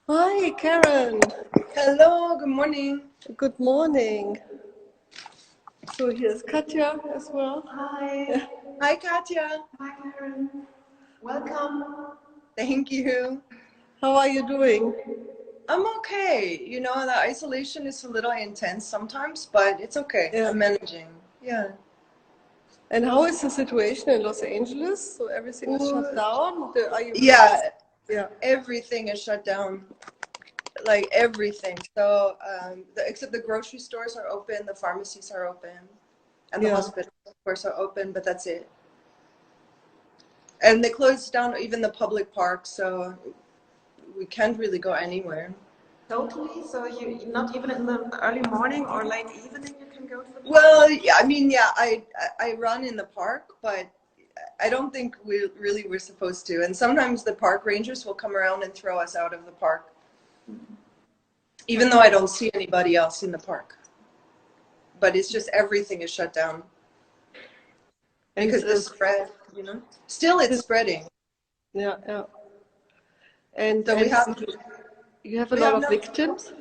Hi, Karen. Hello, good morning. Good morning. So here's Katja as well. Hi. Hi, Katja. Hi, Karen. Welcome. Thank you. How are you doing? I'm okay. You know, the isolation is a little intense sometimes, but it's okay. Yeah. I'm managing. Yeah. And how is the situation in Los Angeles? So everything is shut down? Are you? Yeah, everything is shut down. Like everything. So, except the grocery stores are open, the pharmacies are open, and the hospitals, of course, are open, but that's it. And they closed down even the public parks, so we can't really go anywhere. Totally. So you not even in the early morning or late evening you can go to the park? Well, yeah, I mean, yeah, I run in the park, but I don't think we really were supposed to. And sometimes the park rangers will come around and throw us out of the park, even though I don't see anybody else in the park. But it's just everything is shut down because the spread, you know. Still, it's spreading. Yeah, yeah. And So you have a lot of victims?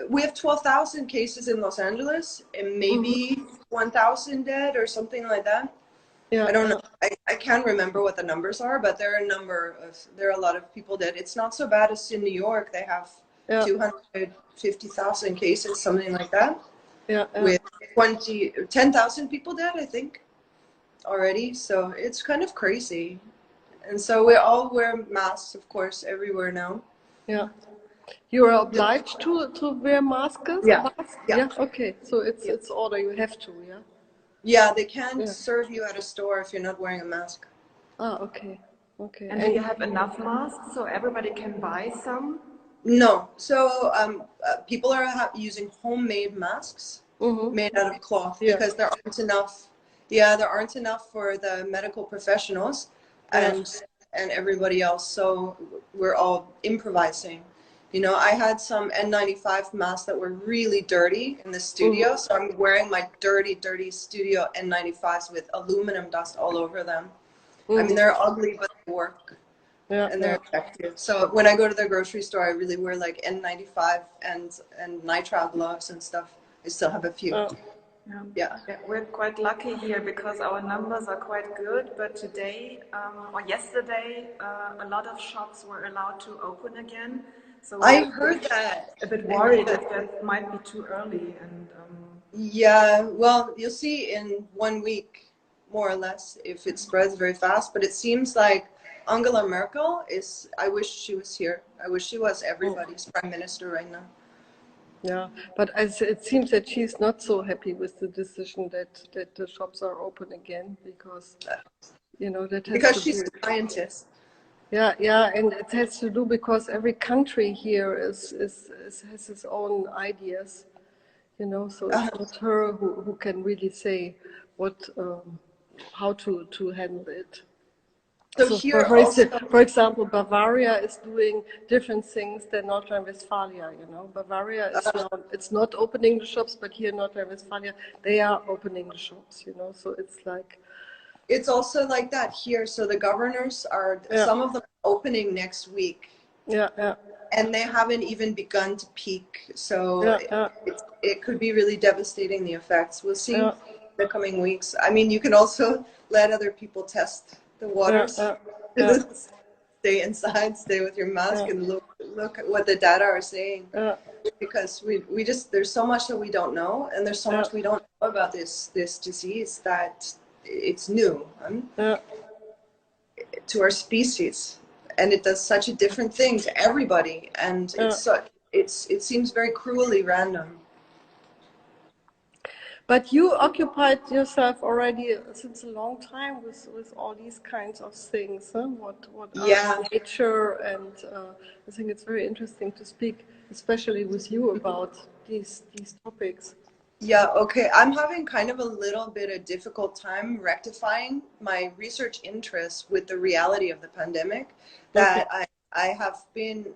We have 12,000 cases in Los Angeles and maybe 1,000 dead or something like that. Yeah, I don't know. I can't remember what the numbers are, but there are a lot of people dead. It's not so bad as in New York. They have 250,000 cases, something like that. Yeah. With 10,000 people dead, I think, already. So it's kind of crazy. And so we all wear masks, of course, everywhere now. Yeah. You are obliged to wear masks? Yeah. Yeah. Okay. So it's order. You have to. Yeah. Yeah, they can't serve you at a store if you're not wearing a mask. Ah, okay. Okay. And do you have enough masks so everybody can buy some? No. So people are using homemade masks made out of cloth because there aren't enough. Yeah, there aren't enough for the medical professionals and everybody else. So we're all improvising. You know, I had some N95 masks that were really dirty in the studio, so I'm wearing my dirty, dirty studio N95s with aluminum dust all over them. I mean, they're ugly, but they work. And they're effective. So when I go to the grocery store, I really wear like N95 and nitrile gloves and stuff. I still have a few. Yeah. We're quite lucky here because our numbers are quite good. But today or yesterday, a lot of shops were allowed to open again. So I heard that. A bit worried that might be too early. And yeah, well, you'll see in 1 week, more or less, if it spreads very fast. But it seems like Angela Merkel is, I wish she was here. I wish she was everybody's prime minister right now. Yeah, but it seems that she's not so happy with the decision that the shops are open again because, you know, that has because she's a scientist. Yeah, and it has to do because every country here has its own ideas, you know. So it's not her who can really say how to handle it. So here also, for example, Bavaria is doing different things than North Rhine-Westphalia. You know, Bavaria is now, it's not opening the shops, but here in North Rhine-Westphalia they are opening the shops. You know, so it's like. It's also like that here. So the governors are, some of them are opening next week. Yeah. And they haven't even begun to peak. So it could be really devastating, the effects. We'll see in the coming weeks. I mean, you can also let other people test the waters. Stay inside, stay with your mask and look at what the data are saying. Because we just, there's so much that we don't know. And there's so much we don't know about this disease that it's new to our species, and it does such a different thing to everybody, and it seems very cruelly random. But you occupied yourself already since a long time with all these kinds of things. What are nature, and I think it's very interesting to speak, especially with you, about these topics. Yeah, okay. I'm having kind of a little bit of difficult time rectifying my research interests with the reality of the pandemic. That I have been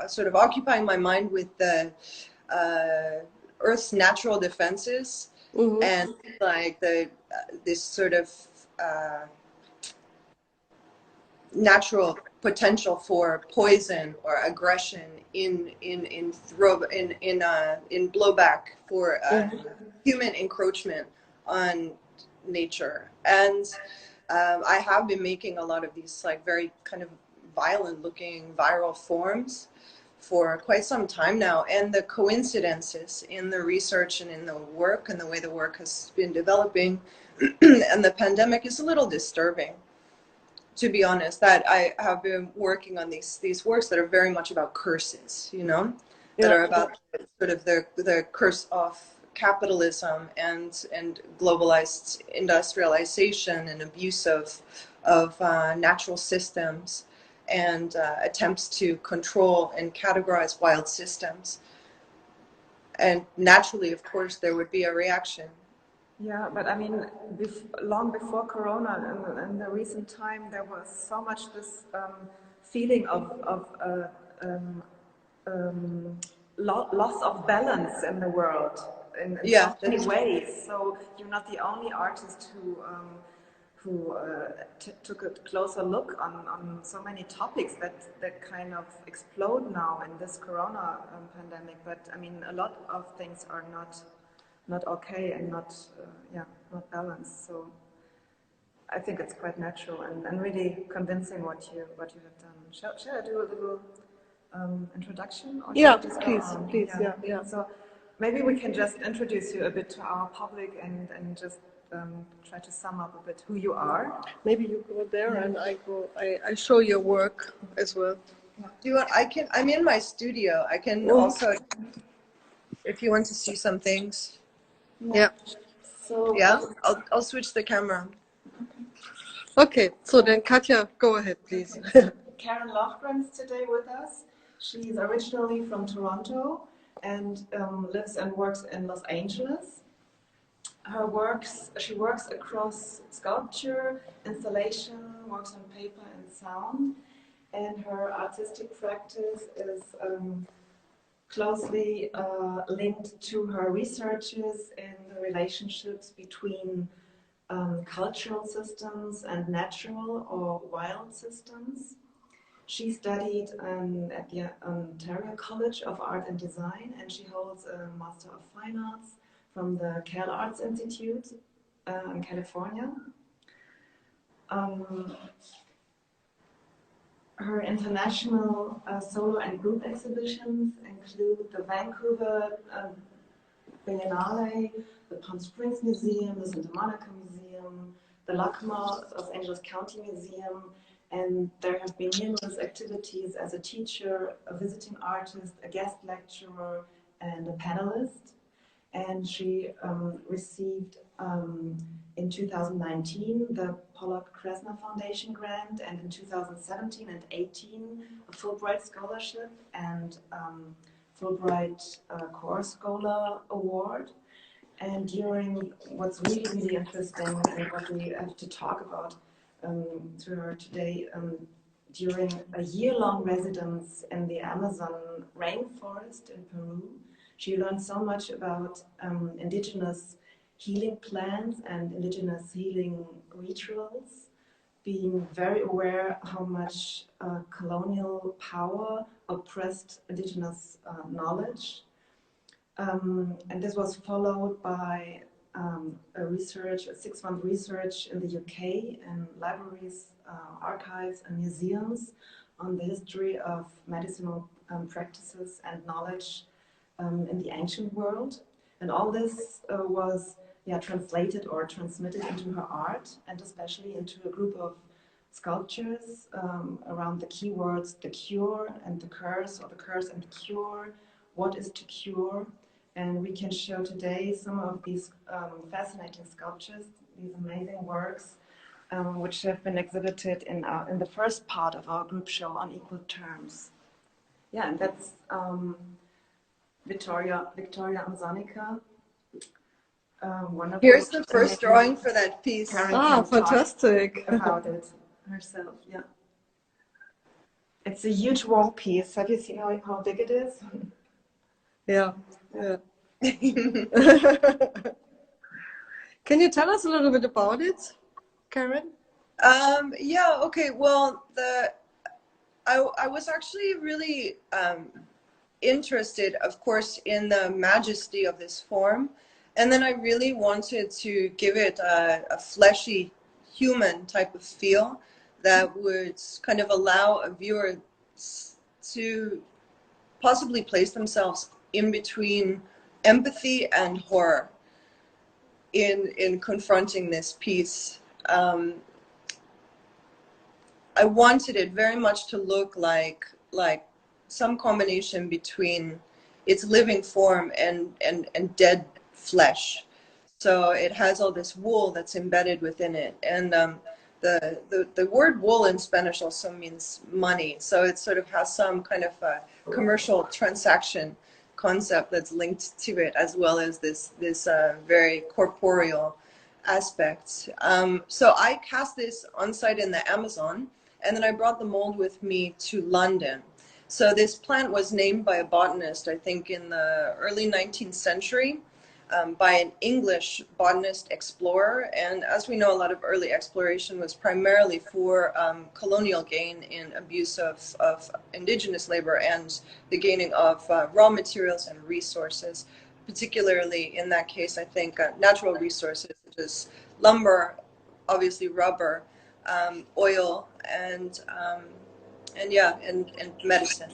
sort of occupying my mind with the Earth's natural defenses and like this sort of natural potential for poison or aggression in blowback for human encroachment on nature. And I have been making a lot of these like very kind of violent looking viral forms for quite some time now, and the coincidences in the research and in the work and the way the work has been developing and the pandemic is a little disturbing, to be honest, that I have been working on these works that are very much about curses, you know, that are about sort of the curse of capitalism and globalized industrialization and abuse of natural systems and attempts to control and categorize wild systems. And naturally, of course, there would be a reaction. Yeah, but I mean, long before Corona, in the recent time, there was so much this feeling of loss of balance in the world in so many ways. So you're not the only artist who took a closer look on so many topics that kind of explode now in this Corona pandemic. But I mean, a lot of things are not okay and not balanced. So I think it's quite natural and really convincing what you have done. Shall I do a little introduction? Or please. Yeah. So maybe we can just introduce you a bit to our public and just try to sum up a bit who you are. Maybe you go there and I show your work as well. Do you want? I'm in my studio. I can also, if you want to see some things. Yeah. So yeah, I'll switch the camera. Okay, so then Katja, go ahead, please. Karen Lofgren is today with us. She's originally from Toronto and lives and works in Los Angeles. She works across sculpture, installation, works on paper and sound, and her artistic practice is closely linked to her researches in the relationships between cultural systems and natural or wild systems. She studied at the Ontario College of Art and Design, and she holds a Master of Fine Arts from the Cal Arts Institute in California. Her international solo and group exhibitions include the Vancouver Biennale, the Palm Springs Museum, the Santa Monica Museum, the LACMA, Los Angeles County Museum, and there have been numerous activities as a teacher, a visiting artist, a guest lecturer, and a panelist. And she received in 2019 the Pollock Kresner Foundation grant, and in 2017 and 18 a Fulbright Scholarship and Fulbright Core Scholar Award. And during what's really, really interesting and what we have to talk about to her today, during a year-long residence in the Amazon rainforest in Peru, she learned so much about indigenous healing plants and indigenous healing rituals, being very aware how much colonial power oppressed indigenous knowledge. And this was followed by a 6-month research in the UK in libraries, archives and museums on the history of medicinal practices and knowledge in the ancient world. And all this was translated or transmitted into her art, and especially into a group of sculptures around the keywords the cure and the curse, or the curse and the cure, what is to cure. And we can show today some of these fascinating sculptures, these amazing works, which have been exhibited in the first part of our group show on equal terms. Yeah, and that's Victoria Amazonica. Here's the first drawing for that piece. Karen fantastic! About it herself, yeah. It's a huge wall piece. Have you seen how big it is? Yeah. Can you tell us a little bit about it, Karen? Yeah, okay. Well, I was actually really interested, of course, in the majesty of this form. And then I really wanted to give it a fleshy, human type of feel that would kind of allow a viewer to possibly place themselves in between empathy and horror in confronting this piece. I wanted it very much to look like some combination between its living form and dead flesh. So it has all this wool that's embedded within it. And the word wool in Spanish also means money. So it sort of has some kind of a commercial transaction concept that's linked to it, as well as this very corporeal aspect. So I cast this on site in the Amazon, and then I brought the mold with me to London. So this plant was named by a botanist, I think in the early 19th century, by an English botanist explorer. And as we know, a lot of early exploration was primarily for colonial gain in abuse of indigenous labor and the gaining of raw materials and resources, particularly in that case, I think, natural resources such as lumber, obviously rubber, oil, and medicine.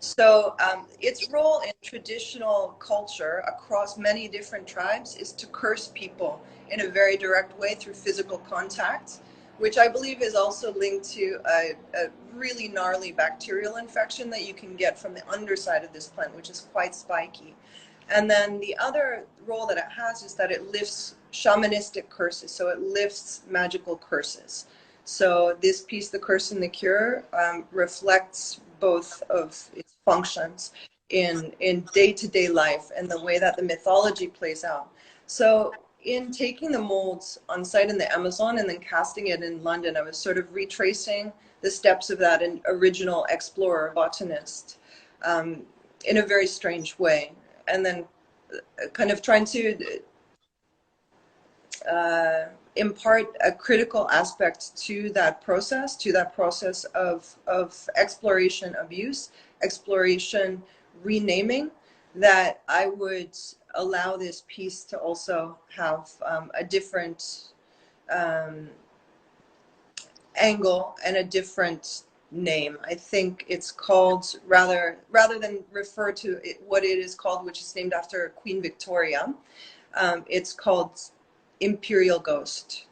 So its role in traditional culture across many different tribes is to curse people in a very direct way through physical contact, which I believe is also linked to a really gnarly bacterial infection that you can get from the underside of this plant, which is quite spiky. And then the other role that it has is that it lifts shamanistic curses, so it lifts magical curses. So this piece, The Curse and the Cure, reflects both of its functions in day-to-day life and the way that the mythology plays out. So in taking the molds on site in the Amazon and then casting it in London, I was sort of retracing the steps of that original explorer, botanist, in a very strange way. And then kind of trying to impart a critical aspect to that process of exploration, abuse, exploration, renaming, that I would allow this piece to also have a different angle and a different name. I think it's called, rather than refer to it, what it is called, which is named after Queen Victoria, it's called Imperial Ghost.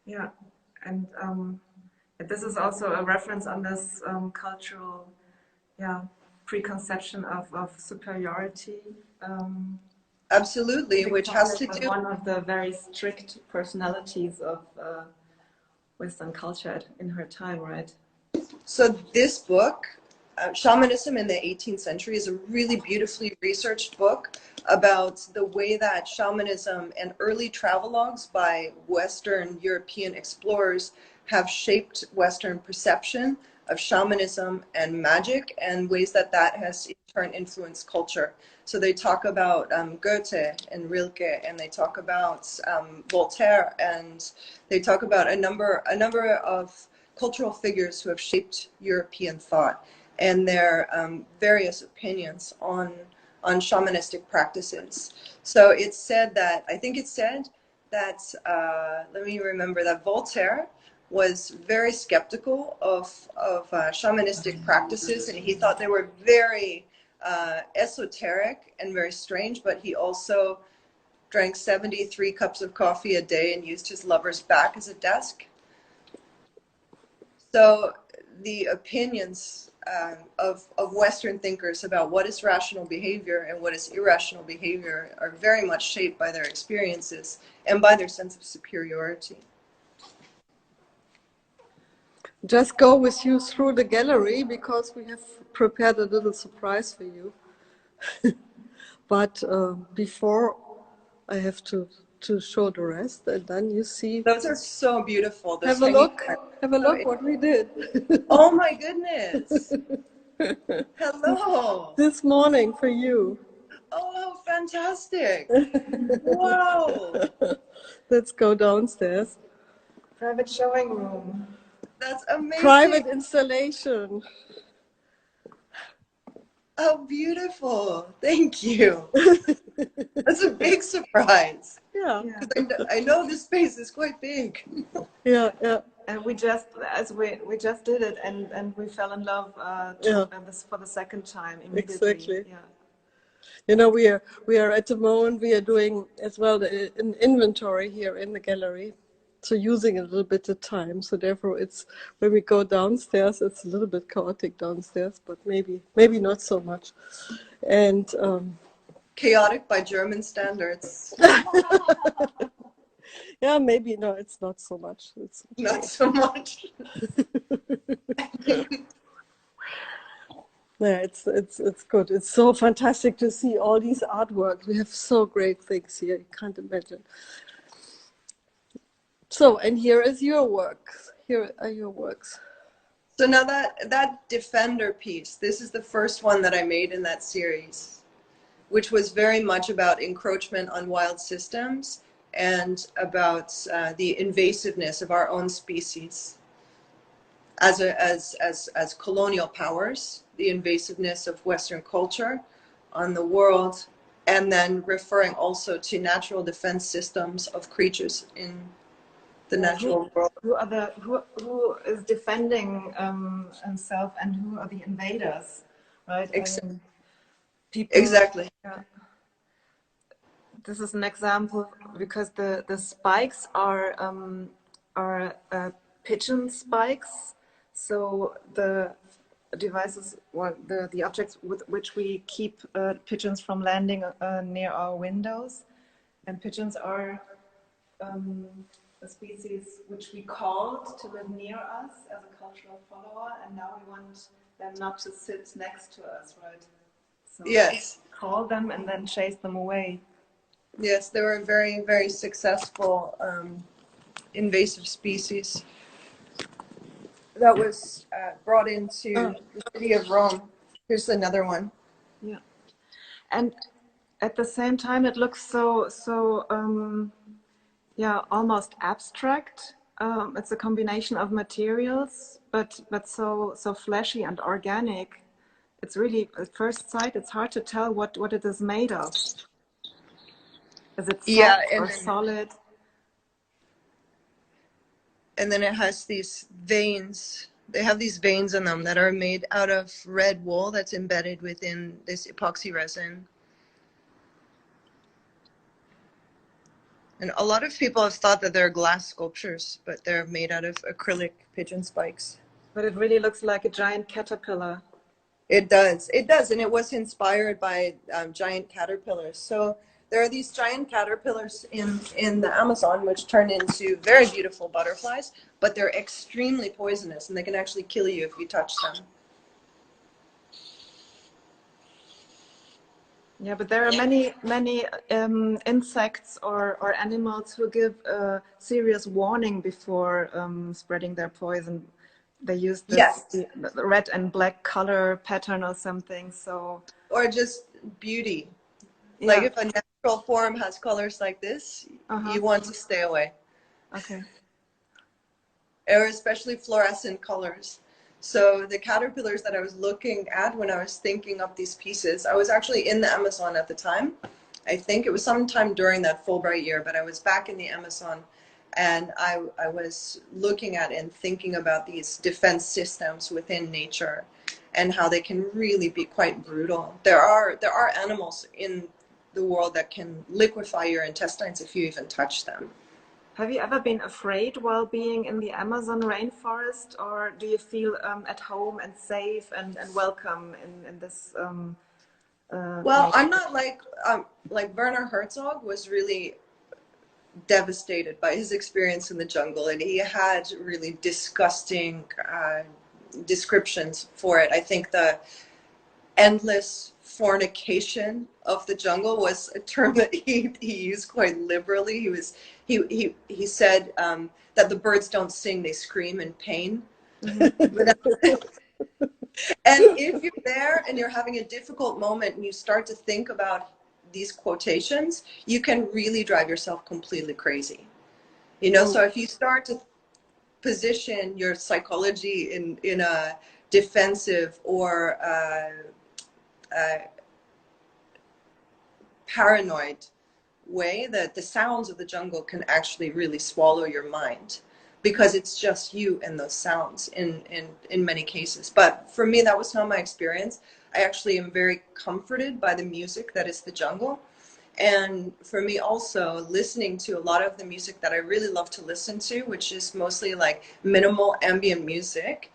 Yeah, and this is also a reference on this cultural, preconception of superiority. Absolutely, which has to do one of the very strict personalities of Western culture in her time, right? So this book, Shamanism in the 18th Century, is a really beautifully researched book about the way that shamanism and early travelogues by Western European explorers have shaped Western perception of shamanism and magic, and ways that that has in turn influenced culture. So they talk about Goethe and Rilke, and they talk about Voltaire, and they talk about a number of cultural figures who have shaped European thought and their various opinions on shamanistic practices. So it's said that, I think it's said that, let me remember, that Voltaire was very skeptical of shamanistic practices, and he thought they were very esoteric and very strange, but he also drank 73 cups of coffee a day and used his lover's back as a desk. So the opinions of Western thinkers about what is rational behavior and what is irrational behavior are very much shaped by their experiences and by their sense of superiority. Just go with you through the gallery because we have prepared a little surprise for you. But before, I have to show the rest, and then you see. Those are so beautiful. Have a look. Have a look what we did. Oh my goodness! Hello. This morning for you. Oh, fantastic. Wow. Let's go downstairs. Private showing room. That's amazing. Private installation. Oh, beautiful. Thank you. That's a big surprise. Yeah. Because I know this space is quite big. Yeah, yeah. And we just did it, and we fell in love this for the second time immediately. Exactly. Yeah. You know, we are at the moment we are doing as well an inventory here in the gallery, so using a little bit of time. So therefore, it's when we go downstairs, it's a little bit chaotic downstairs, but maybe not so much. And Chaotic by German standards. yeah, maybe no, it's not so much. It's okay. Not so much. Yeah, it's good. It's so fantastic to see all these artworks. We have so great things here. You can't imagine. So, and here is your work. Here are your works. So now that Defender piece, this is the first one that I made in that series, which was very much about encroachment on wild systems and about the invasiveness of our own species as colonial powers, the invasiveness of Western culture on the world, and then referring also to natural defense systems of creatures in the natural world. Who is defending himself, and who are the invaders, right? People. Exactly. Yeah. This is an example because the spikes are pigeon spikes. So the devices, well, the objects with which we keep pigeons from landing near our windows, and pigeons are a species which we called to live near us as a cultural follower, and now we want them not to sit next to us, right? So yes. Call them and then chase them away. Yes, they were very, very successful invasive species that was brought into the city of Rome. Here's another one. Yeah, and at the same time, it looks so yeah, almost abstract. It's a combination of materials, but so fleshy and organic. It's really, at first sight, it's hard to tell what it is made of. Is it soft or solid? And then it has these veins. They have these veins in them that are made out of red wool that's embedded within this epoxy resin. And a lot of people have thought that they're glass sculptures, but they're made out of acrylic pigeon spikes. But it really looks like a giant caterpillar. It does. It does. And it was inspired by giant caterpillars. So there are these giant caterpillars in the Amazon, which turn into very beautiful butterflies, but they're extremely poisonous, and they can actually kill you if you touch them. Yeah, but there are many insects or animals who give a serious warning before spreading their poison. They use this, yes, the red and black color pattern or something. So, or just beauty. Yeah. Like if a natural form has colors like this, you want to stay away. Okay. Or especially fluorescent colors. So the caterpillars that I was looking at when I was thinking up these pieces, I was actually in the Amazon at the time. I think it was sometime during that Fulbright year, but I was back in the Amazon, and I was looking at and thinking about these defense systems within nature and how they can really be quite brutal. There are animals in the world that can liquefy your intestines if you even touch them. Have you ever been afraid while being in the Amazon rainforest, or do you feel at home and safe and welcome in this? Well, I'm not like Werner Herzog was really devastated by his experience in the jungle, and he had really disgusting descriptions for it. I think the endless fornication of the jungle was a term that he used quite liberally. He said that the birds don't sing, they scream in pain. And if you're there and you're having a difficult moment and you start to think about these quotations, you can really drive yourself completely crazy. You know, so if you start to position your psychology in a defensive or paranoid way, that the sounds of the jungle can actually really swallow your mind, because it's just you and those sounds in many cases. But for me, that was not my experience. I actually am very comforted by the music that is the jungle. And for me also, listening to a lot of the music that I really love to listen to, which is mostly like minimal ambient music,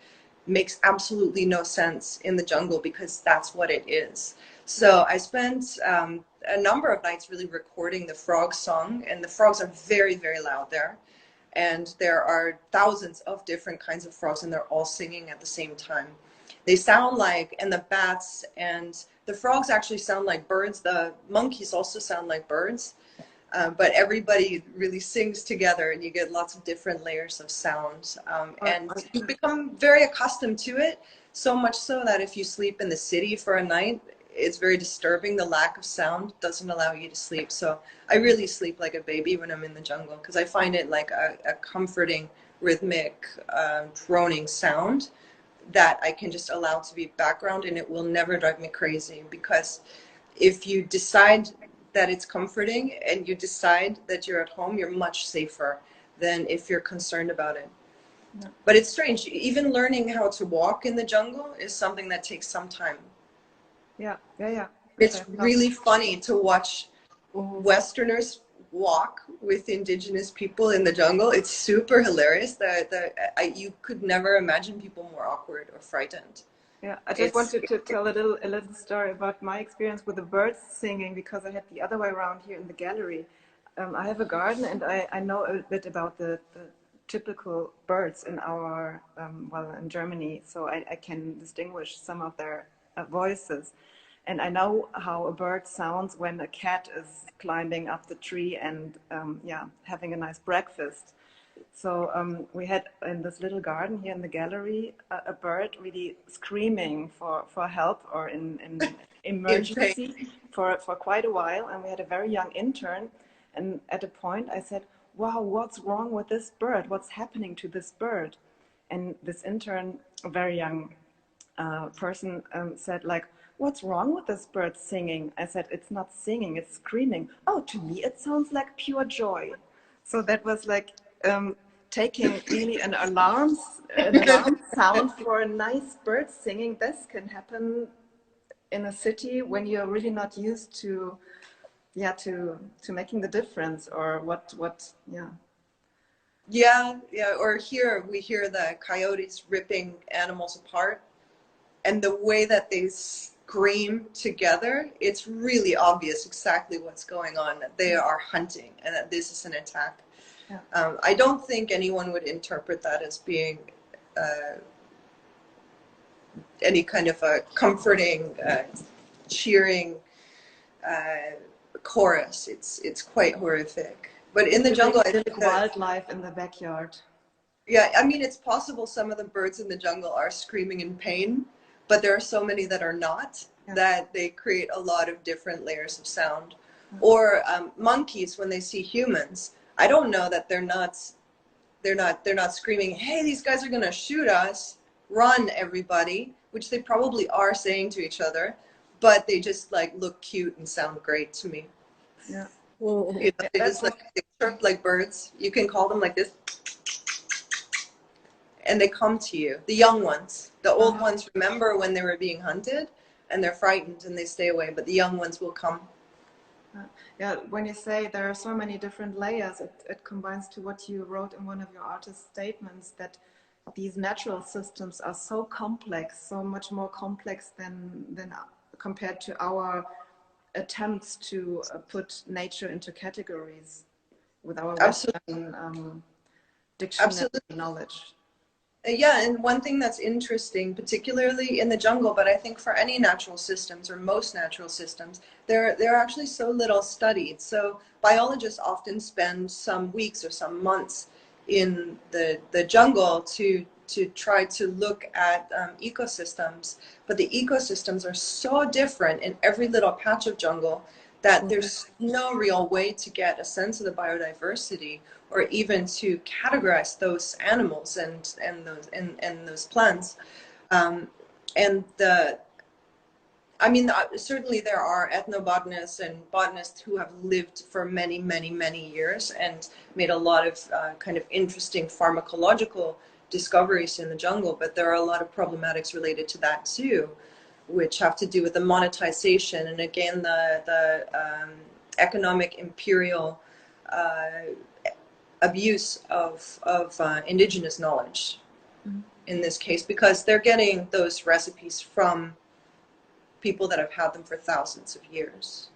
makes absolutely no sense in the jungle, because that's what it is. So I spent a number of nights really recording the frog song, and the frogs are very, very loud there. And there are thousands of different kinds of frogs, and they're all singing at the same time. They sound like, and the bats and the frogs actually sound like birds. The monkeys also sound like birds. But everybody really sings together, and you get lots of different layers of sound. And you become very accustomed to it, so much so that if you sleep in the city for a night, it's very disturbing. The lack of sound doesn't allow you to sleep. So I really sleep like a baby when I'm in the jungle, because I find it like a comforting, rhythmic, droning sound that I can just allow to be background, and it will never drive me crazy. Because if you decide that it's comforting and you decide that you're at home, you're much safer than if you're concerned about it. No. But it's strange. Even learning how to walk in the jungle is something that takes some time. Yeah. It's really funny to watch Westerners walk with indigenous people in the jungle. It's super hilarious that you could never imagine people more awkward or frightened. Yeah, I just wanted to tell a little story about my experience with the birds singing, because I had the other way around here in the gallery. I have a garden, and I know a bit about the typical birds in our, well, in Germany, so I can distinguish some of their voices. And I know how a bird sounds when a cat is climbing up the tree and having a nice breakfast. So we had in this little garden here in the gallery a bird really screaming for help or in emergency for quite a while. And we had a very young intern. And at a point I said, wow, what's wrong with this bird? What's happening to this bird? And this intern, a very young person, said like, what's wrong with this bird singing? I said, it's not singing, it's screaming. Oh, to me it sounds like pure joy. So that was like taking really an alarm sound for a nice bird singing. This can happen in a city when you're really not used to making the difference, or what. Yeah, or here we hear the coyotes ripping animals apart, and the way that they scream together, it's really obvious exactly what's going on. They are hunting, and that this is an attack. Yeah. I don't think anyone would interpret that as being any kind of a comforting, cheering chorus. It's quite horrific. But in the jungle, I think wildlife in the backyard. Yeah, I mean, it's possible some of the birds in the jungle are screaming in pain, but there are so many that are not, that they create a lot of different layers of sound. Or monkeys, when they see humans, I don't know that they're not screaming, hey, these guys are gonna shoot us, run everybody, which they probably are saying to each other, but they just like look cute and sound great to me. Yeah. You know, they just like, they chirp like birds. You can call them like this, and they come to you. The young ones, the old ones remember when they were being hunted, and they're frightened and they stay away, but the young ones will come. Yeah, when you say there are so many different layers, it combines to what you wrote in one of your artist statements, that these natural systems are so complex, so much more complex than compared to our attempts to put nature into categories with our Western dictionary knowledge. Yeah, and one thing that's interesting, particularly in the jungle, but I think for any natural systems or most natural systems, they're actually so little studied. So biologists often spend some weeks or some months in the jungle to try to look at ecosystems, but the ecosystems are so different in every little patch of jungle that there's no real way to get a sense of the biodiversity or even to categorize those animals and those plants. And I mean, certainly there are ethnobotanists and botanists who have lived for many, many, many years and made a lot of kind of interesting pharmacological discoveries in the jungle, but there are a lot of problematics related to that too, which have to do with the monetization and again the economic imperial abuse of indigenous knowledge in this case, because they're getting those recipes from people that have had them for thousands of years.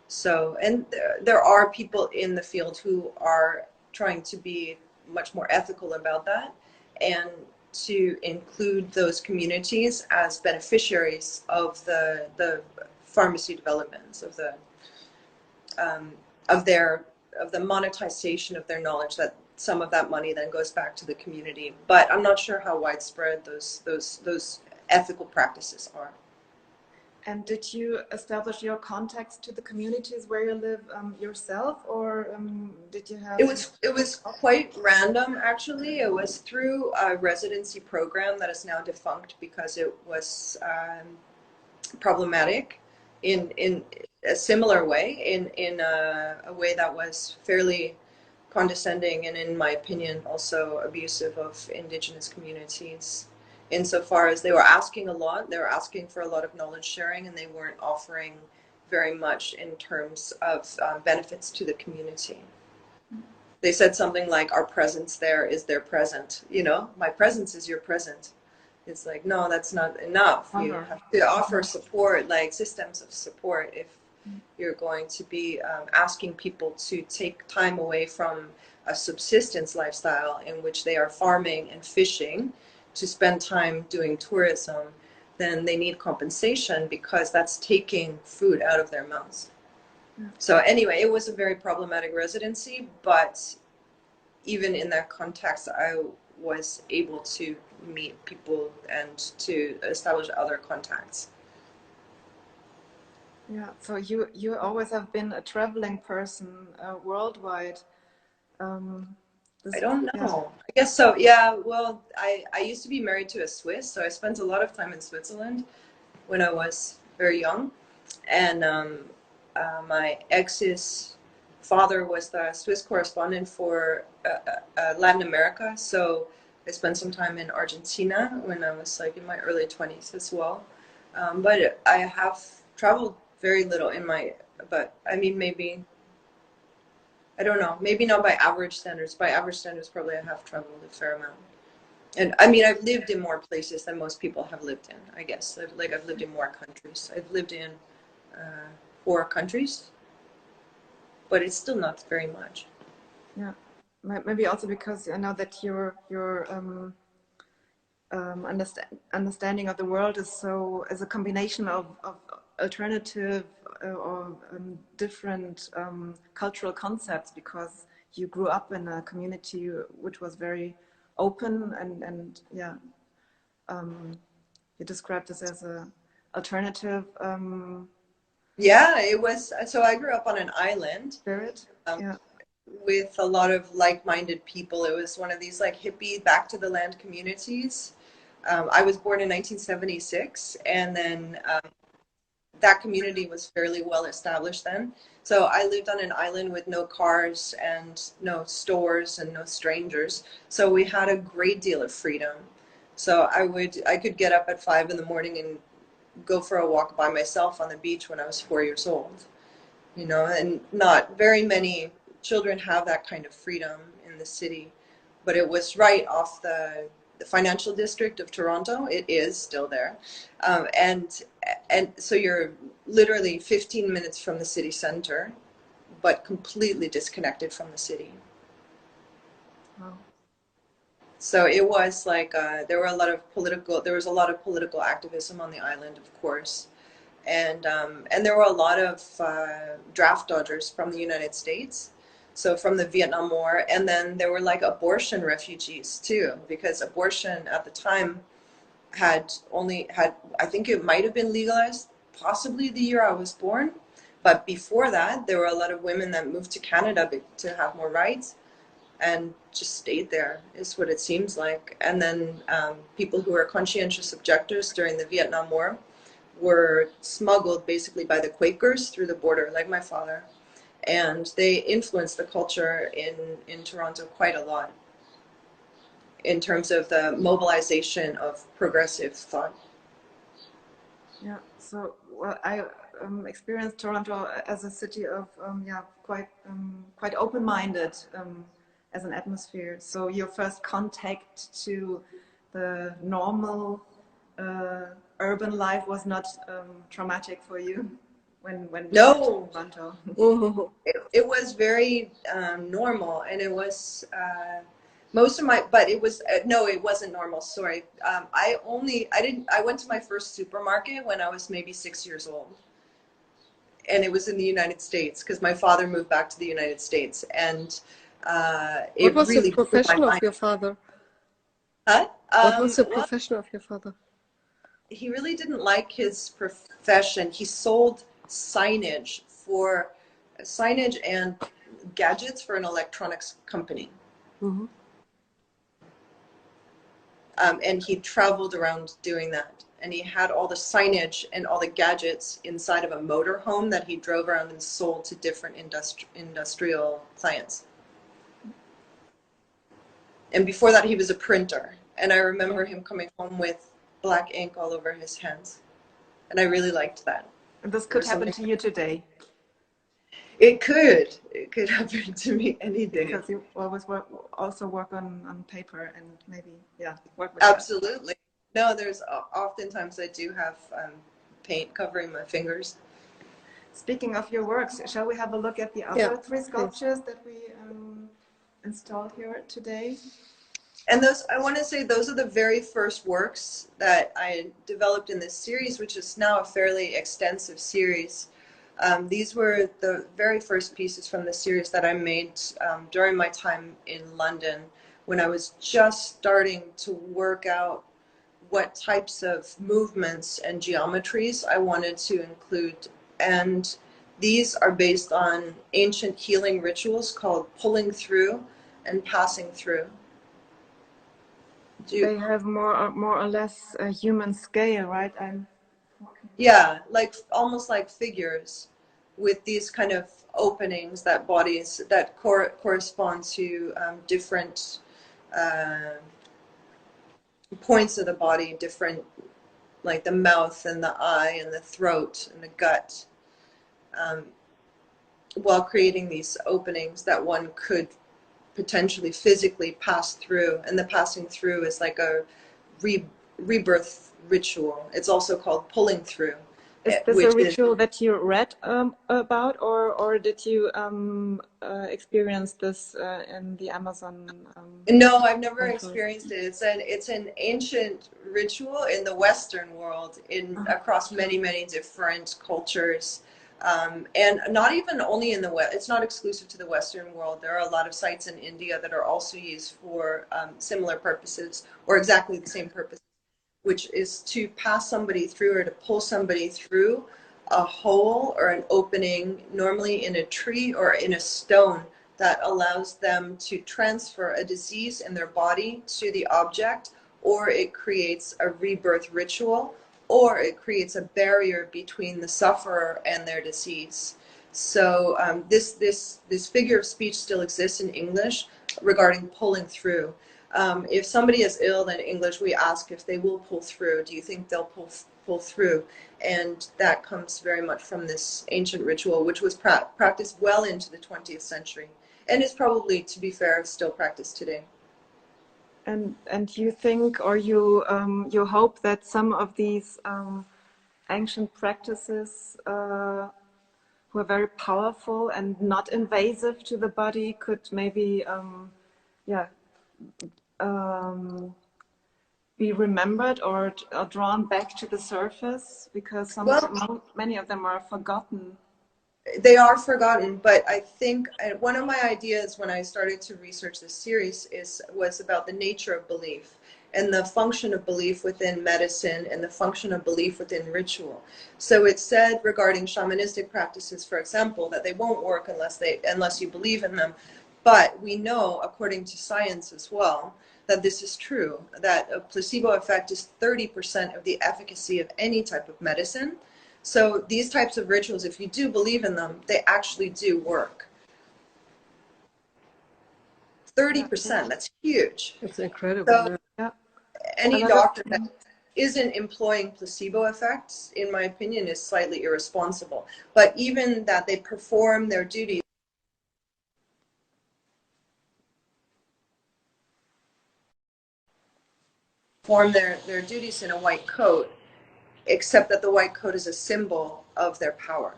So, and there are people in the field who are trying to be much more ethical about that and to include those communities as beneficiaries of the pharmacy developments of the monetization of their knowledge, that some of that money then goes back to the community. But I'm not sure how widespread those ethical practices are. And did you establish your contacts to the communities where you live yourself, or did you have? It was quite random, actually. It was through a residency program that is now defunct because it was problematic in a similar way, in a way that was fairly condescending and, in my opinion, also abusive of indigenous communities. Insofar as they were asking a lot, they were asking for a lot of knowledge sharing, and they weren't offering very much in terms of benefits to the community. They said something like, our presence there is their present. You know, my presence is your present. It's like, no, that's not enough. You have to offer support, like systems of support, if you're going to be asking people to take time away from a subsistence lifestyle in which they are farming and fishing to spend time doing tourism. Then they need compensation because that's taking food out of their mouths. So anyway, it was a very problematic residency, but even in that context, I was able to meet people and to establish other contacts. Yeah, so you always have been a traveling person worldwide. I don't know. Yeah. I guess so. Yeah. Well, I used to be married to a Swiss, so I spent a lot of time in Switzerland when I was very young. And my ex's father was the Swiss correspondent for Latin America, so I spent some time in Argentina when I was like in my early 20s as well. But I have traveled very little but I mean, maybe, I don't know, maybe not by average standards. By average standards, probably I have traveled a fair amount. And I mean, I've lived in more places than most people have lived in, I guess. I've lived in more countries. I've lived in 4 countries, but it's still not very much. Yeah, maybe also because I know that your understanding of the world is a combination of alternative or different cultural concepts, because you grew up in a community which was very open and yeah, you described this as a alternative. Yeah, it was. So I grew up on an island. Spirit. Yeah. With a lot of like-minded people. It was one of these like hippie back to the land communities. I was born in 1976, and then that community was fairly well established then. So I lived on an island with no cars and no stores and no strangers. So we had a great deal of freedom. So I could get up at 5 in the morning and go for a walk by myself on the beach when I was 4 years old. You know, and not very many children have that kind of freedom in the city, but it was right off the financial district of Toronto. It is still there, and so you're literally 15 minutes from the city center, but completely disconnected from the city. Wow. So it was like there was a lot of political activism on the island, of course. And there were a lot of draft dodgers from the United States, so from the Vietnam War, and then there were like abortion refugees too, because abortion at the time had I think it might have been legalized possibly the year I was born, But before that, there were a lot of women that moved to Canada to have more rights and just stayed there, is what it seems like. And then people who were conscientious objectors during the Vietnam War were smuggled basically by the Quakers through the border, like my father. And they influenced the culture in Toronto quite a lot in terms of the mobilization of progressive thought. Yeah, so well, I experienced Toronto as a city of quite open-minded as an atmosphere. So your first contact to the normal urban life was not traumatic for you when No, Toronto. it was very normal, and it was most of my, but it was no, it wasn't normal. Sorry, I went to my first supermarket when I was maybe 6 years old, and it was in the United States because my father moved back to the United States, and What it was the really blew my profession of mind. your father? Huh? What was the Well, profession of your father? he really didn't like his profession. He sold signage and gadgets for an electronics company. Mm-hmm. And he traveled around doing that. And he had all the signage and all the gadgets inside of a motor home that he drove around and sold to different industrial clients. And before that, he was a printer. And I remember him coming home with black ink all over his hands. And I really liked that. And this could happen to you today. It could happen to me any day. Because you always also work on paper and maybe, work with Absolutely. No, there's oftentimes I do have paint covering my fingers. Speaking of your works, shall we have a look at the other three sculptures that we installed here today? And those, I want to say, those are the very first works that I developed in this series, which is now a fairly extensive series. These were the very first pieces from the series that I made during my time in London, when I was just starting to work out what types of movements and geometries I wanted to include. And these are based on ancient healing rituals called pulling through and passing through. They have more or less a human scale, right? Yeah, like almost like figures with these kind of openings that bodies that correspond to different points of the body, different, like the mouth and the eye and the throat and the gut, while creating these openings that one could potentially physically pass through. And the passing through is like a rebirth ritual. It's also called pulling through. Is this a ritual that you read about, or did you experience this in the Amazon? No, I've never experienced it. It's an ancient ritual in the Western world, across many different cultures, and not even only in the West. It's not exclusive to the Western world. There are a lot of sites in India that are also used for similar purposes, or exactly the same purpose, which is to pass somebody through or to pull somebody through a hole or an opening, normally in a tree or in a stone, that allows them to transfer a disease in their body to the object, or it creates a rebirth ritual, or it creates a barrier between the sufferer and their disease. So this figure of speech still exists in English regarding pulling through. If somebody is ill in English, we ask if they will pull through. Do you think they'll pull through? And that comes very much from this ancient ritual, which was practiced well into the 20th century, and is probably, to be fair, still practiced today. And you think, or you hope that some of these ancient practices who are very powerful and not invasive to the body could maybe be remembered or drawn back to the surface, because many of them are forgotten. They are forgotten, but I think one of my ideas when I started to research this series was about the nature of belief. and the function of belief within medicine and the function of belief within ritual. So it's said regarding shamanistic practices, for example, that they won't work unless you believe in them. But we know, according to science as well, that this is true, that a placebo effect is 30% of the efficacy of any type of medicine. So these types of rituals, if you do believe in them, they actually do work. 30%, that's huge. It's incredible. So Yeah. any doctor that isn't employing placebo effects, in my opinion, is slightly irresponsible. But even that they perform their duties, in a white coat, except that the white coat is a symbol of their power.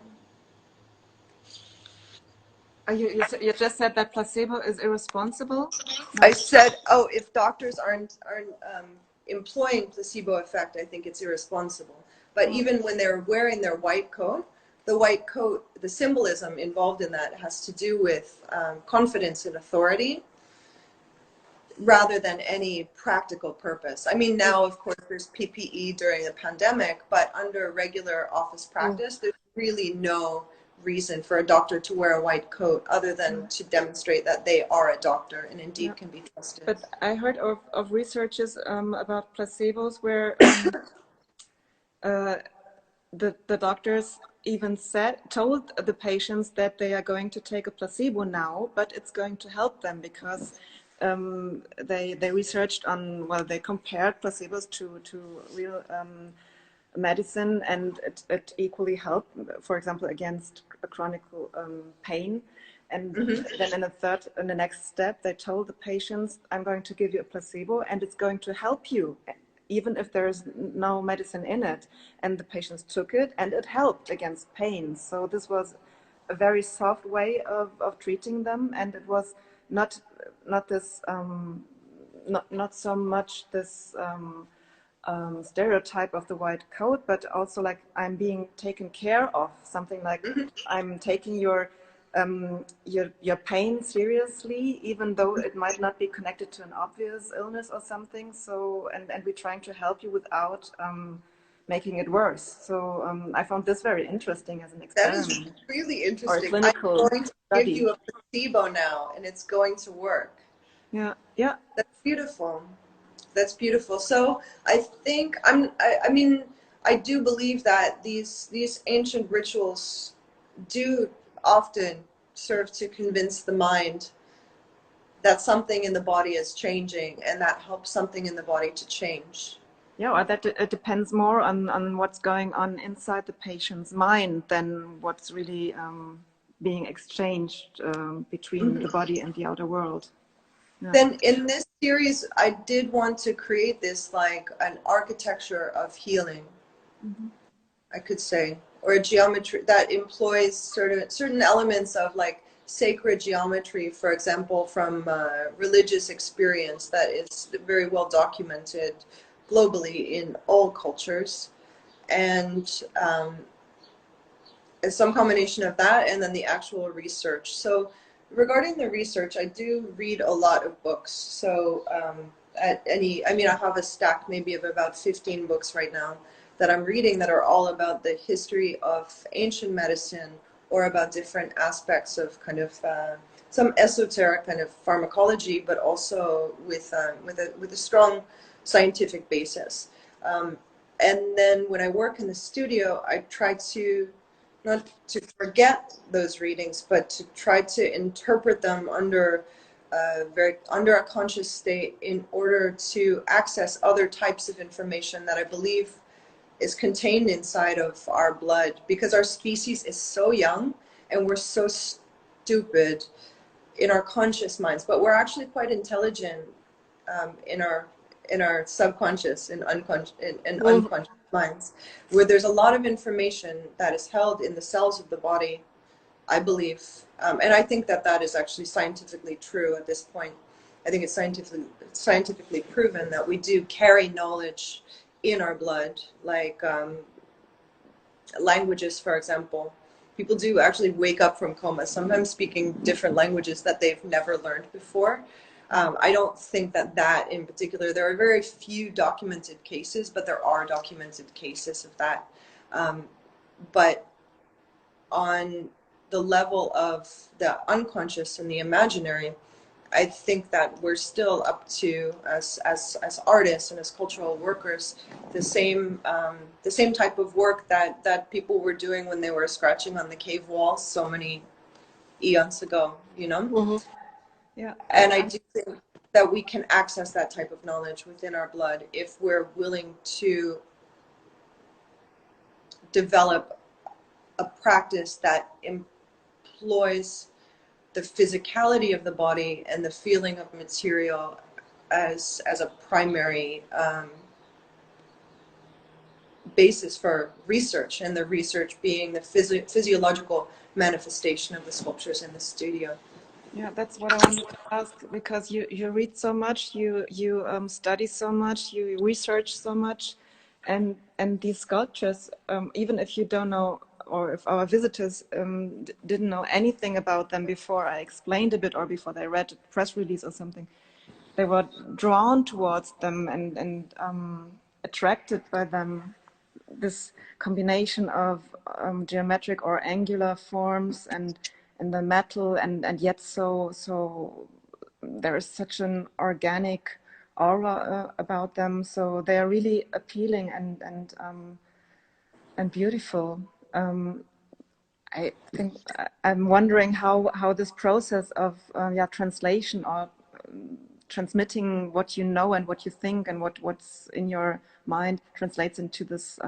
You just said that placebo is irresponsible? No. I said, if doctors aren't employing placebo effect, I think it's irresponsible. But even when they're wearing their white coat, the white coat, the symbolism involved in that has to do with confidence in authority rather than any practical purpose. I mean, now, of course, there's PPE during the pandemic, but under regular office practice, there's really no reason for a doctor to wear a white coat other than to demonstrate that they are a doctor and indeed can be trusted. But I heard of researches about placebos where the doctors even told the patients that they are going to take a placebo now, but it's going to help them because they researched on, well, they compared placebos to real medicine, and it equally helped, for example, against a chronic pain. And then in the next step, they told the patients, I'm going to give you a placebo and it's going to help you, even if there's no medicine in it. And the patients took it and it helped against pain. So this was a very soft way of treating them. And it was not this, not so much this stereotype of the white coat, but also like I'm being taken care of, something like I'm taking your pain seriously, even though it might not be connected to an obvious illness or something. So, and we're trying to help you without making it worse. So I found this very interesting as an experiment. That is really interesting. Or a clinical I'm going to study. give you a placebo now, and it's going to work. Yeah, yeah. That's beautiful. That's beautiful. So I think I mean, I do believe that these ancient rituals do often serve to convince the mind that something in the body is changing, and that helps something in the body to change. Yeah, or that it depends more on what's going on inside the patient's mind than what's really being exchanged between the body and the outer world. Yeah. Then in this series, I did want to create this like an architecture of healing, I could say, or a geometry that employs certain elements of like sacred geometry, for example, from religious experience that is very well documented globally in all cultures, and some combination of that and then the actual research. So regarding the research, I do read a lot of books. So I have a stack maybe of about 15 books right now that I'm reading that are all about the history of ancient medicine or about different aspects of kind of some esoteric kind of pharmacology, but also with a strong scientific basis. And then when I work in the studio, I try to not to forget those readings, but to try to interpret them under a conscious state in order to access other types of information that I believe is contained inside of our blood, because our species is so young and we're so stupid in our conscious minds, but we're actually quite intelligent in our subconscious and unconscious minds, where there's a lot of information that is held in the cells of the body, I believe, and I think that is actually scientifically true at this point. I think it's scientifically proven that we do carry knowledge in our blood, like languages, for example. People do actually wake up from coma, sometimes speaking different languages that they've never learned before. I don't think that in particular, there are very few documented cases, but there are documented cases of that. But on the level of the unconscious and the imaginary, I think that we're still up to, as artists and as cultural workers, the same type of work that people were doing when they were scratching on the cave walls so many eons ago, you know? Mm-hmm. Yeah. And I do think that we can access that type of knowledge within our blood if we're willing to develop a practice that employs the physicality of the body and the feeling of material as a primary basis for research, and the research being the physiological manifestation of the sculptures in the studio. Yeah, that's what I wanted to ask, because you read so much, you study so much, you research so much, and these sculptures, even if you don't know, or if our visitors didn't know anything about them before I explained a bit, or before they read a press release or something, they were drawn towards them and attracted by them. This combination of geometric or angular forms and the metal, and yet so there is such an organic aura about them. So they are really appealing and beautiful. I think I'm wondering how this process of translation, or transmitting what you know and what you think and what's in your mind, translates into this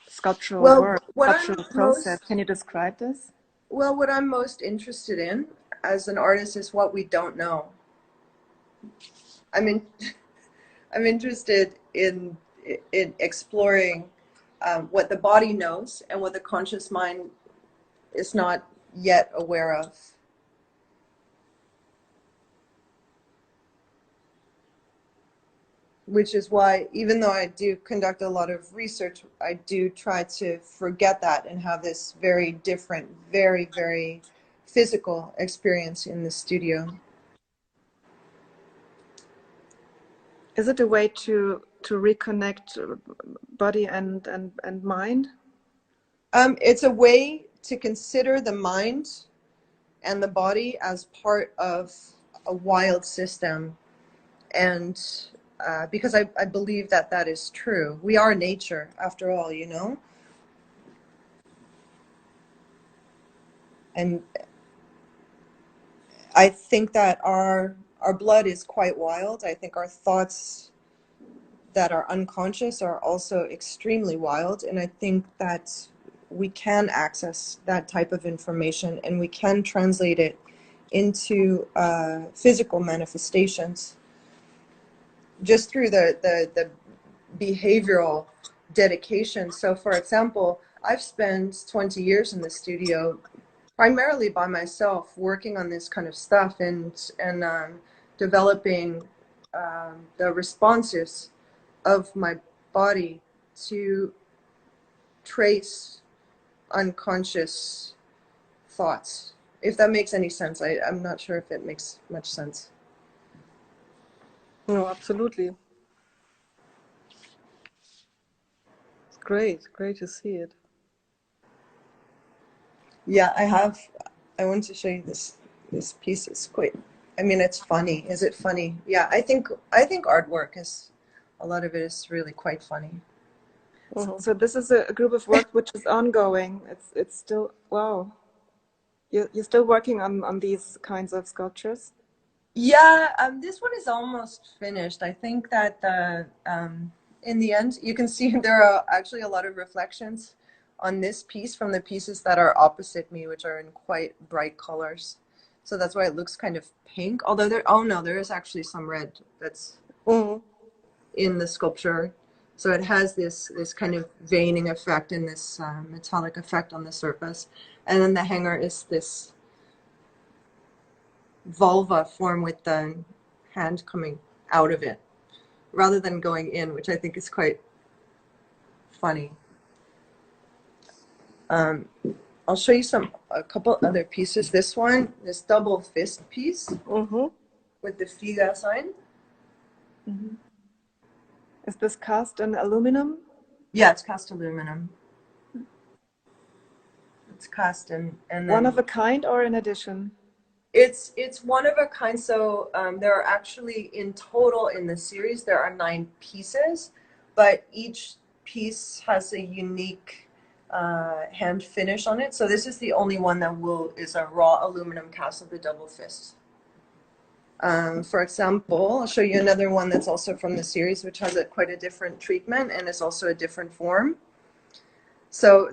sculptural work, sculptural process. Can you describe this? Well, what I'm most interested in as an artist is what we don't know. I'm interested in exploring what the body knows and what the conscious mind is not yet aware of. Which is why, even though I do conduct a lot of research, I do try to forget that and have this very different, very, very physical experience in the studio. Is it a way to reconnect body and mind? It's a way to consider the mind and the body as part of a wild system, and because I believe that is true. We are nature, after all, you know? And I think that our blood is quite wild. I think our thoughts that are unconscious are also extremely wild. And I think that we can access that type of information, and we can translate it into physical manifestations just through the behavioral dedication. So for example, I've spent 20 years in the studio primarily by myself, working on this kind of stuff and developing the responses of my body to trace unconscious thoughts. If that makes any sense. I'm not sure if it makes much sense. No, absolutely. It's great to see it. Yeah, I want to show you this piece. It's quite, I mean, it's funny. Is it funny? Yeah, I think artwork is, a lot of it is really quite funny. So this is a group of work which is ongoing. It's still, wow. You're still working on these kinds of sculptures? Yeah, this one is almost finished. I think that in the end, you can see there are actually a lot of reflections on this piece from the pieces that are opposite me, which are in quite bright colors. So that's why it looks kind of pink. Although there is actually some red that's in the sculpture. So it has this kind of veining effect and this metallic effect on the surface. And then the hanger is this vulva form with the hand coming out of it rather than going in, which I think is quite funny. I'll show you a couple other pieces. This one, this double fist piece. with the Figa sign. Mm-hmm. Is this cast in aluminum? Yeah, it's cast aluminum. It's cast in, and then One of a kind or in addition? it's one of a kind. So there are actually in total in the series there are 9 pieces, but each piece has a unique hand finish on it. So this is the only one that is a raw aluminum cast of the double fist. For example, I'll show you another one that's also from the series, which has quite a different treatment and is also a different form. So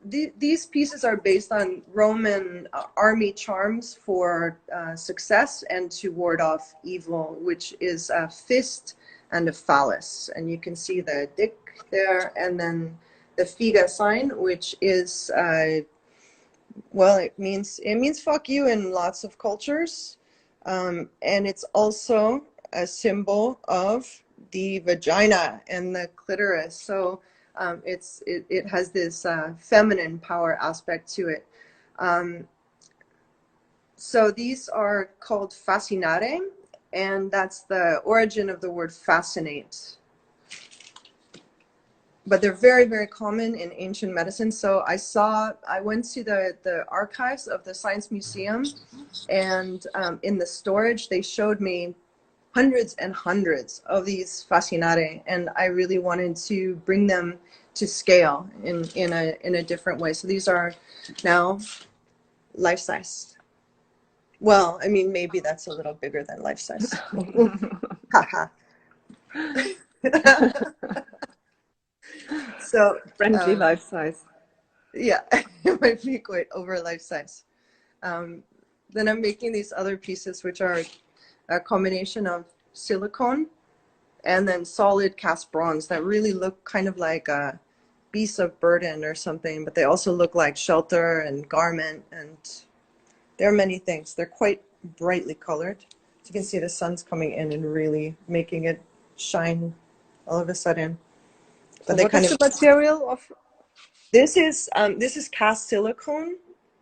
these pieces are based on Roman army charms for success and to ward off evil, which is a fist and a phallus. And you can see the dick there, and then the Figa sign, which is, well, it means fuck you in lots of cultures. And it's also a symbol of the vagina and the clitoris. So it has this feminine power aspect to it. So these are called fascinare, and that's the origin of the word fascinate. But they're very, very common in ancient medicine. So I went to the archives of the Science Museum, and in the storage, they showed me hundreds and hundreds of these fascinare, and I really wanted to bring them to scale in a different way. So these are now life-size. Well, I mean, maybe that's a little bigger than life-size. Haha. So friendly life size. Yeah, it might be quite over life size. Then I'm making these other pieces, which are a combination of silicone and then solid cast bronze that really look kind of like a beast of burden or something, but they also look like shelter and garment, and there are many things. They're quite brightly colored. As you can see, the sun's coming in and really making it shine all of a sudden. But so what is the material of? This is cast silicone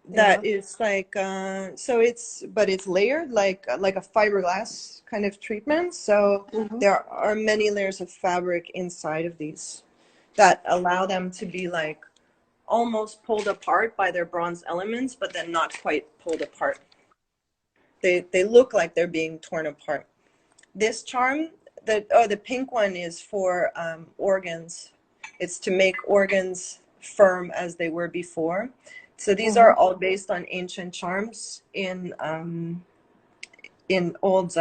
that is like but it's layered like a fiberglass kind of treatment. So there are many layers of fabric inside of these that allow them to be like almost pulled apart by their bronze elements, but then not quite pulled apart. They look like they're being torn apart. This charm, the pink one, is for organs. It's to make organs firm as they were before. So these are all based on ancient charms in old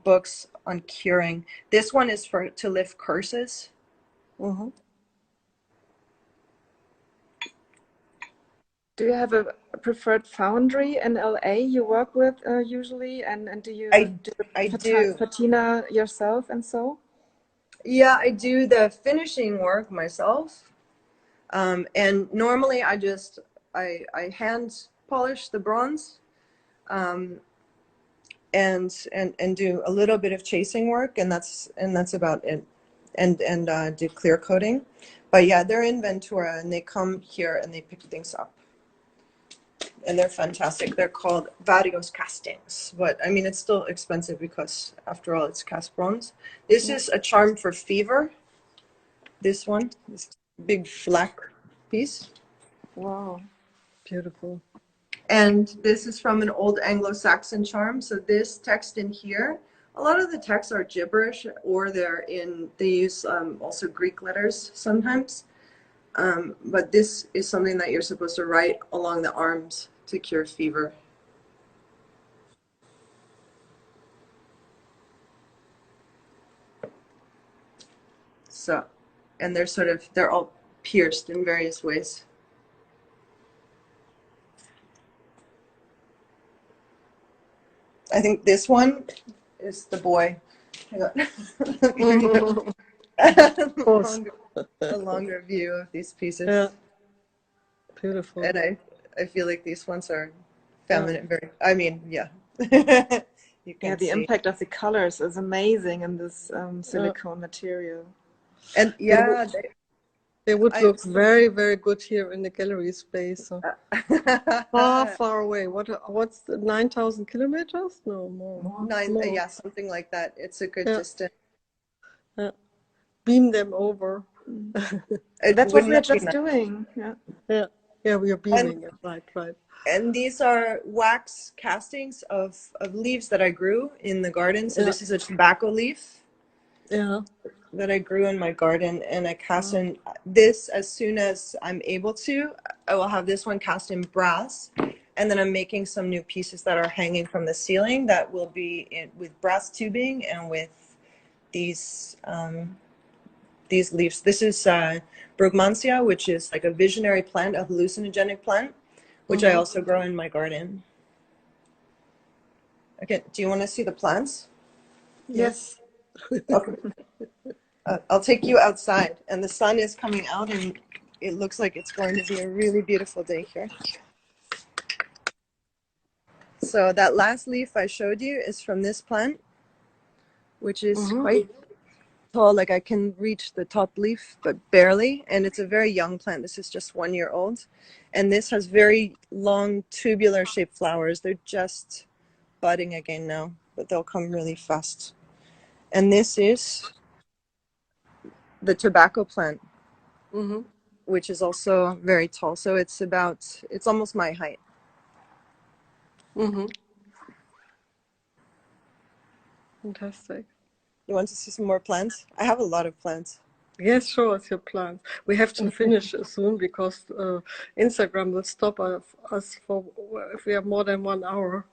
books on curing. This one is to lift curses. Do you have a preferred foundry in LA you work with usually, and do you do patina yourself and so? Yeah, I do the finishing work myself. And normally I hand polish the bronze and do a little bit of chasing work, and that's about it, and do clear coating. But yeah, they're in Ventura and they come here and they pick things up, and they're fantastic. They're called Varios castings, but I mean it's still expensive because after all it's cast bronze. This is a charm for fever. This one, this big black piece. Wow, beautiful. And this is from an old Anglo-Saxon charm. So this text in here, a lot of the texts are gibberish, or they use also Greek letters sometimes. But this is something that you're supposed to write along the arms to cure fever. So, and they're all pierced in various ways. I think this one is the boy. Hang on. A longer view of these pieces. Yeah. Beautiful. And I feel like these ones are feminine. Very. I mean, yeah. You can the impact of the colors is amazing in this silicone material. And yeah, They would look very, very good here in the gallery space. So. Far away. What's 9,000 kilometers? No, more. More. Yeah, something like that. It's a good distance. Yeah. Beam them over. That's what we're just doing. Yeah, we are beaming it. Right. And these are wax castings of leaves that I grew in the garden. So this is a tobacco leaf. Yeah. That I grew in my garden, and I cast in this as soon as I'm able to. I will have this one cast in brass, and then I'm making some new pieces that are hanging from the ceiling that will be with brass tubing and with these leaves. This is Brugmansia, which is like a visionary plant, a hallucinogenic plant, which I also grow in my garden. Okay, do you want to see the plants? Yes. Okay. I'll take you outside, and the sun is coming out, and it looks like it's going to be a really beautiful day here. So that last leaf I showed you is from this plant, which is quite tall. Like I can reach the top leaf, but barely. And it's a very young plant. This is just 1 year old. And this has very long tubular shaped flowers. They're just budding again now, but they'll come really fast. And this is the tobacco plant, which is also very tall. So it's almost my height. Fantastic. You want to see some more plants? I have a lot of plants. Yes, sure, it's your plants. We have to finish soon because Instagram will stop us for if we have more than 1 hour.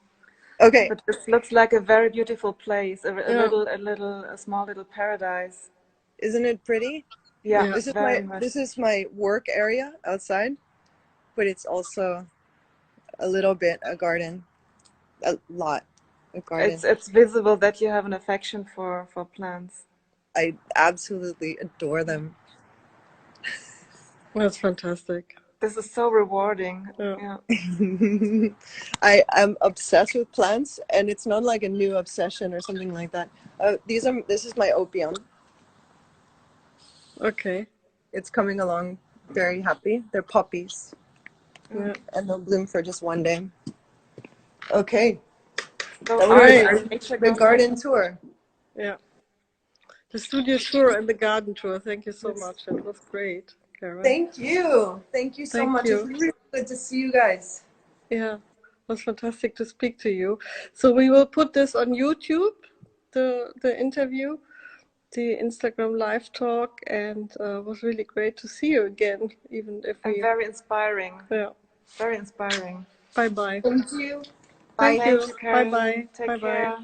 Okay. But this looks like a very beautiful place, a small little paradise. Isn't it pretty? Yeah, this is my work area outside, but it's also a little bit a garden, a lot of garden. It's visible that you have an affection for plants. I absolutely adore them. That's fantastic. This is so rewarding. Yeah. I am obsessed with plants, and it's not like a new obsession or something like that. This is my opium. Okay. It's coming along very happy. They're poppies. Yeah. And they'll bloom for just 1 day. Okay. So the garden tour. Yeah. The studio tour and the garden tour. Thank you so much. It was great, Karen. Thank you. Thank you so much. It's really good to see you guys. Yeah. It was fantastic to speak to you. So we will put this on YouTube, the interview, the Instagram live talk, and it was really great to see you again, even if we... And very inspiring. Yeah. Very inspiring. Bye-bye. Thank you. Thank you. Thank you, Karen. Bye-bye. Take care.